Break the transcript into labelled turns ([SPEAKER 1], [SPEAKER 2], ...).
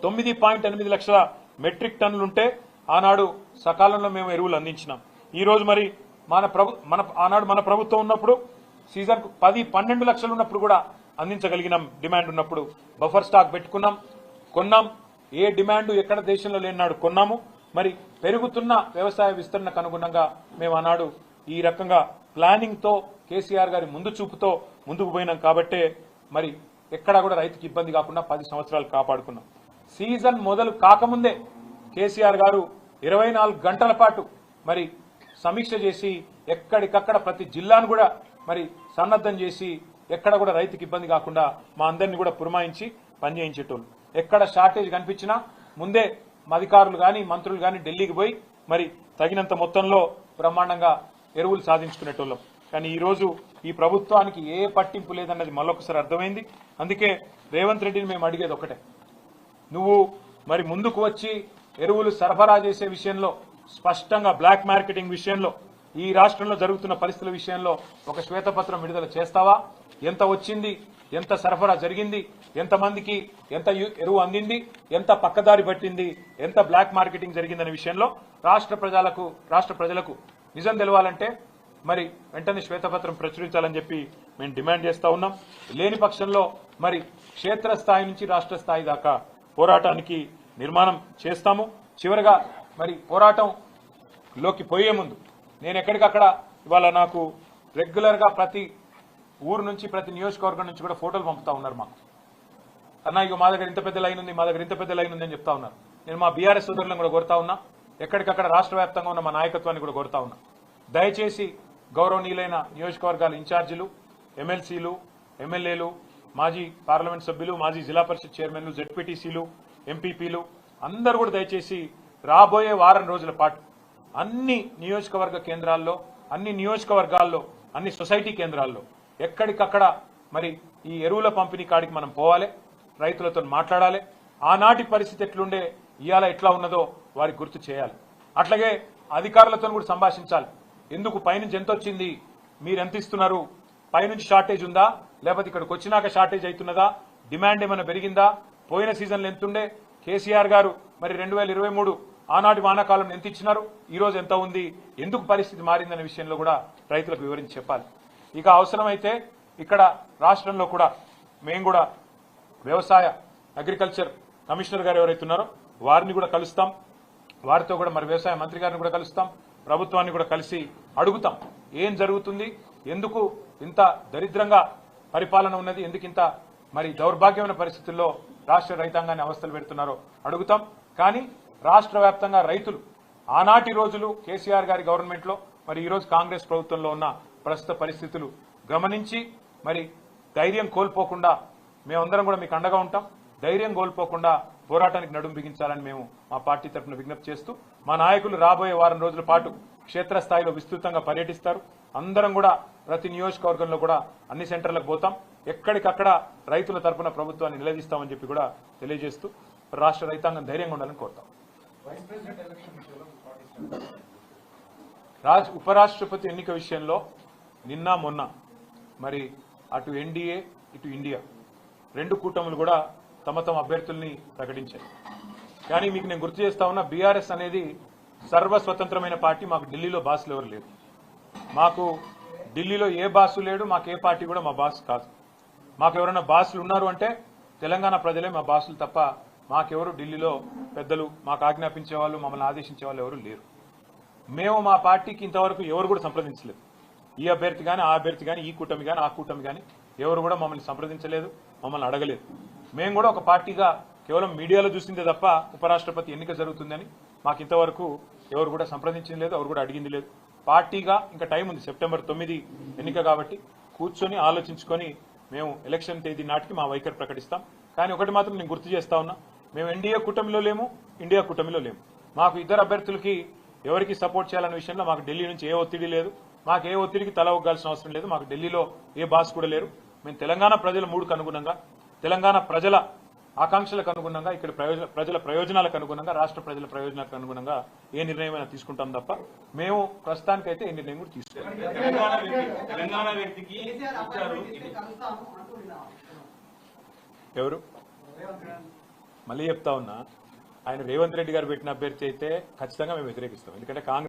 [SPEAKER 1] 9.8 లక్షల మెట్రిక్ టన్నులుంటే ఆనాడు సకాలంలో మేము ఎరువులు అందించినాం. ఈ రోజు మరి ఆనాడు మన ప్రభుత్వం ఉన్నప్పుడు సీజన్ 10-12 లక్షలు ఉన్నప్పుడు కూడా అందించగలిగినాం. డిమాండ్ ఉన్నప్పుడు బఫర్ స్టాక్ పెట్టుకున్నాం, కొన్నాం. ఏ డిమాండ్ ఎక్కడ దేశంలో లేనాడు కొన్నాము. మరి పెరుగుతున్న వ్యవసాయ విస్తరణకు అనుగుణంగా మేము ఆనాడు ఈ రకంగా ప్లానింగ్ తో కేసీఆర్ గారి ముందు చూపుతో ముందుకు పోయినాం. కాబట్టే మరి ఎక్కడా కూడా రైతుకి ఇబ్బంది కాకుండా 10 సంవత్సరాలు కాపాడుకున్నాం. సీజన్ మొదలు కాకముందే కేసీఆర్ గారు 24 గంటల పాటు మరి సమీక్ష చేసి ఎక్కడికక్కడ ప్రతి జిల్లాను కూడా మరి సన్నద్ధం చేసి ఎక్కడ కూడా రైతుకి ఇబ్బంది కాకుండా మా అందరినీ కూడా పురమాయించి పనిచేయించేటోళ్ళు. ఎక్కడ షార్టేజ్ కనిపించినా ముందే అధికారులు కానీ మంత్రులు కానీ ఢిల్లీకి పోయి మరి తగినంత మొత్తంలో బ్రహ్మాండంగా ఎరువులు సాధించుకునేటోళ్ళం. కానీ ఈ రోజు ఈ ప్రభుత్వానికి ఏ పట్టింపు లేదన్నది మళ్ళొకసారి అర్థమైంది. అందుకే రేవంత్ రెడ్డిని మేము అడిగేది ఒకటే, నువ్వు మరి ముందుకు వచ్చి ఎరువులు సరఫరా చేసే విషయంలో స్పష్టంగా బ్లాక్ మార్కెటింగ్ విషయంలో ఈ రాష్ట్రంలో జరుగుతున్న పరిస్థితుల విషయంలో ఒక శ్వేతపత్రం విడుదల చేస్తావా? ఎంత వచ్చింది, ఎంత సరఫరా జరిగింది, ఎంతమందికి ఎంత ఎరువు అందింది, ఎంత పక్కదారి పట్టింది, ఎంత బ్లాక్ మార్కెటింగ్ జరిగిందనే విషయంలో రాష్ట్ర ప్రజలకు నిజం తెలవాలంటే మరి వెంటనే శ్వేతపత్రం ప్రచురించాలని చెప్పి మేము డిమాండ్ చేస్తా ఉన్నాం. లేని పక్షంలో మరి క్షేత్రస్థాయి నుంచి రాష్ట్ర స్థాయి దాకా పోరాటానికి నిర్మాణం చేస్తాము. చివరగా మరి పోరాటంలోకి పోయే ముందు నేను ఎక్కడికక్కడ ఇవాళ నాకు రెగ్యులర్ గా ప్రతి ఊరు నుంచి ప్రతి నియోజకవర్గం నుంచి కూడా ఫోటోలు పంపుతా ఉన్నారు. మాకు అన్న ఇక మా దగ్గర ఇంత పెద్ద లైన్ ఉంది, మా దగ్గర ఇంత పెద్ద లైన్ ఉంది అని చెప్తా ఉన్నారు. నేను మా బీఆర్ఎస్ సోదరులను కూడా కోరుతా ఉన్నా, ఎక్కడికక్కడ రాష్ట్ర వ్యాప్తంగా ఉన్న మా నాయకత్వాన్ని కూడా కోరుతా ఉన్నా, దయచేసి గౌరవనీయులైన నియోజకవర్గాల ఇన్ఛార్జీలు, ఎమ్మెల్సీలు, ఎమ్మెల్యేలు, మాజీ పార్లమెంట్ సభ్యులు, మాజీ జిల్లా పరిషత్ చైర్మన్లు, జెడ్పీటీసీలు, ఎంపీపీలు అందరూ కూడా దయచేసి రాబోయే వారం రోజుల పాటు అన్ని నియోజకవర్గ కేంద్రాల్లో, అన్ని నియోజకవర్గాల్లో, అన్ని సొసైటీ కేంద్రాల్లో ఎక్కడికక్కడ మరి ఈ ఎరువుల పంపిణీ కాడికి మనం పోవాలి, రైతులతో మాట్లాడాలి. ఆనాటి పరిస్థితి ఎట్లుండే ఇవాళ ఎట్లా ఉన్నదో వారికి గుర్తు చేయాలి. అట్లాగే అధికారులతో కూడా సంభాషించాలి. ఎందుకు పైనుంచి ఎంత వచ్చింది, మీరు ఎంత ఇస్తున్నారు, పైనుంచి షార్టేజ్ ఉందా, లేకపోతే ఇక్కడికి వచ్చినాక షార్టేజ్ అవుతున్నదా, డిమాండ్ ఏమైనా పెరిగిందా, పోయిన సీజన్లో ఎంతుండే, కేసీఆర్ గారు మరి 2023 ఆనాటి వానాకాలం ఎంత ఇచ్చినారు, ఈ రోజు ఎంత ఉంది, ఎందుకు పరిస్థితి మారిందనే విషయంలో కూడా రైతులకు వివరించి చెప్పాలి. ఇక అవసరమైతే ఇక్కడ రాష్ట్రంలో కూడా మేము కూడా వ్యవసాయ అగ్రికల్చర్ కమిషనర్ గారు ఎవరైతే ఉన్నారో వారిని కూడా కలుస్తాం, వారితో కూడా మరి వ్యవసాయ మంత్రి గారిని కూడా కలుస్తాం, ప్రభుత్వాన్ని కూడా కలిసి అడుగుతాం ఏం జరుగుతుంది, ఎందుకు ఇంత దరిద్రంగా పరిపాలన ఉన్నది, ఎందుకు ఇంత మరి దౌర్భాగ్యమైన పరిస్థితుల్లో రాష్ట్ర రైతాంగాన్ని అవస్థలు పెడుతున్నారో అడుగుతాం. కానీ రాష్ట్ర వ్యాప్తంగా రైతులు ఆనాటి రోజులు కేసీఆర్ గారి గవర్నమెంట్ లో మరి ఈ రోజు కాంగ్రెస్ ప్రభుత్వంలో ఉన్న ప్రస్తుత పరిస్థితులు గమనించి మరి ధైర్యం కోల్పోకుండా మేమందరం కూడా మీకు అండగా ఉంటాం. ధైర్యం కోల్పోకుండా పోరాటానికి నడుం బిగించాలని మేము మా పార్టీ తరఫున విజ్ఞప్తి చేస్తూ మా నాయకులు రాబోయే వారం రోజుల పాటు క్షేత్రస్థాయిలో విస్తృతంగా పర్యటిస్తారు. అందరం కూడా ప్రతి నియోజకవర్గంలో కూడా అన్ని సెంటర్లకు పోతాం, ఎక్కడికక్కడ రైతుల తరఫున ప్రభుత్వాన్ని నిలదీస్తామని చెప్పి కూడా తెలియజేస్తూ రాష్ట్ర రైతాంగం ధైర్యంగా ఉండాలని కోరుతాం. ఉపరాష్ట్రపతి ఎన్నిక విషయంలో నిన్న మొన్న మరి అటు ఎన్డీఏ ఇటు ఇండియా రెండు కూటములు కూడా తమ అభ్యర్థుల్ని ప్రకటించాయి. కానీ మీకు నేను గుర్తు చేస్తా ఉన్నా, బీఆర్ఎస్ అనేది సర్వస్వతంత్రమైన పార్టీ. మాకు ఢిల్లీలో బాసులు ఎవరు లేరు, మాకు ఢిల్లీలో ఏ బాసు లేడు, మాకు ఏ పార్టీ కూడా మా బాస్ కాదు. మాకు ఎవరైనా బాసులు ఉన్నారు అంటే తెలంగాణ ప్రజలే మా బాసులు తప్ప మాకెవరు ఢిల్లీలో పెద్దలు మాకు ఆజ్ఞాపించే వాళ్ళు, మమ్మల్ని ఆదేశించే వాళ్ళు ఎవరు లేరు. మేము మా పార్టీకి ఇంతవరకు ఎవరు కూడా సంప్రదించలేదు. ఈ అభ్యర్థి కానీ ఆ అభ్యర్థి కానీ ఈ కూటమి కానీ ఆ కూటమి కానీ ఎవరు కూడా మమ్మల్ని సంప్రదించలేదు, మమ్మల్ని అడగలేదు. మేము కూడా ఒక పార్టీగా కేవలం మీడియాలో చూసిందే తప్ప ఉపరాష్ట్రపతి ఎన్నిక జరుగుతుందని మాకు ఇంతవరకు ఎవరు కూడా సంప్రదించింది లేదు, ఎవరు కూడా అడిగింది లేదు. పార్టీగా ఇంకా టైం ఉంది, సెప్టెంబర్ 9 ఎన్నిక కాబట్టి కూర్చొని ఆలోచించుకొని మేము ఎలక్షన్ తేదీ నాటికి మా వైఖరి ప్రకటిస్తాం. కానీ ఒకటి మాత్రం నేను గుర్తు చేస్తా ఉన్నా, మేము ఎన్డీఏ కూటమిలో లేము, ఇండియా కూటమిలో లేము. మాకు ఇద్దరు అభ్యర్థులకి ఎవరికి సపోర్ట్ చేయాలనే విషయంలో మాకు ఢిల్లీ నుంచి ఏ ఒత్తిడి లేదు, మాకు ఏ ఒత్తిడికి తల ఒగ్గాల్సిన అవసరం లేదు. మాకు ఢిల్లీలో ఏ బాస్ కూడా లేరు. మేము తెలంగాణ ప్రజల మూడుకు అనుగుణంగా, తెలంగాణ ప్రజల ఆకాంక్షలకు అనుగుణంగా, ఇక్కడ ప్రజల ప్రయోజనాలకు అనుగుణంగా, రాష్ట్ర ప్రజల ప్రయోజనాలకు అనుగుణంగా ఏ నిర్ణయమైనా తీసుకుంటాం తప్ప మేము ప్రస్తుతానికైతే ఏ నిర్ణయం కూడా తీసుకోవాలి. ఎవరు మళ్ళీ చెప్తా ఉన్నా, ఆయన రేవంత్ రెడ్డి గారు పెట్టిన అభ్యర్థి అయితే ఖచ్చితంగా మేము వ్యతిరేకిస్తాం. ఎందుకంటే కాంగ్రెస్